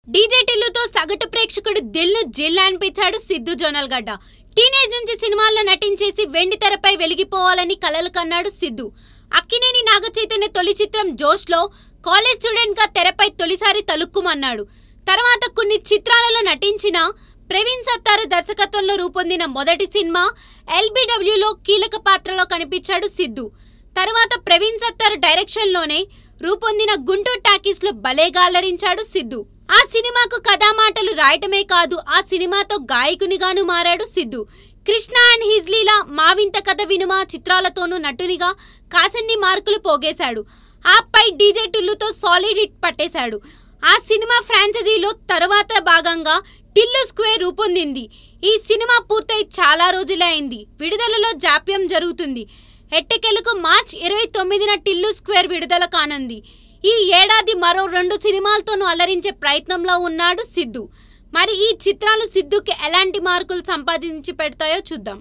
DJ టిల్లుతో సగటు ప్రేక్షకుడు దిల్ను జిల్ అనిపించాడు సిద్ధు జొన్నలగడ్డ. టీనేజ్ నుంచి సినిమాల్లో నటించేసి వెండి తెరపై వెలిగిపోవాలని కలలు కన్నాడు సిద్ధు. అక్కినేని నాగచైతన్య తొలి చిత్రం జోష్లో కాలేజ్ స్టూడెంట్గా తెరపై తొలిసారి తలుక్కుమన్నాడు. తర్వాత కొన్ని చిత్రాలలో నటించిన ప్రవీణ్ సత్తారు దర్శకత్వంలో రూపొందిన మొదటి సినిమా LBWలో కీలక పాత్రలో కనిపించాడు సిద్ధు. తర్వాత ప్రవీణ్ సత్తారు డైరెక్షన్లోనే రూపొందిన గుంటూరు టాకీస్లో భలేగా అలరించాడు సిద్ధు. ఆ సినిమాకు కథామాటలు రాయటమే కాదు, ఆ సినిమాతో గాయకునిగాను మారాడు సిద్ధు. కృష్ణ అండ్ హిజ్ లీలా, మావింత కథ వినుమా చిత్రాలతోనూ నటునిగా కాసన్ని మార్కులు పోగేశాడు. ఆపై డీజే టిల్లుతో సాలిడ్ హిట్ పట్టేశాడు. ఆ సినిమా ఫ్రాంచైజీలో తరువాత భాగంగా టిల్లు స్క్వేర్ రూపొందింది. ఈ సినిమా పూర్తయి చాలా రోజులే అయింది. విడుదలలో జాప్యం జరుగుతుంది. ఎట్టకేలకు మార్చి 29న టిల్లు స్క్వేర్ విడుదల కానుంది. ఈ ఏడాది మరో 2 సినిమాలతోనూ అలరించే ప్రయత్నంలో ఉన్నాడు సిద్ధు. మరి ఈ చిత్రాలు సిద్ధుకి ఎలాంటి మార్కులు సంపాదించి పెడతాయో చూద్దాం.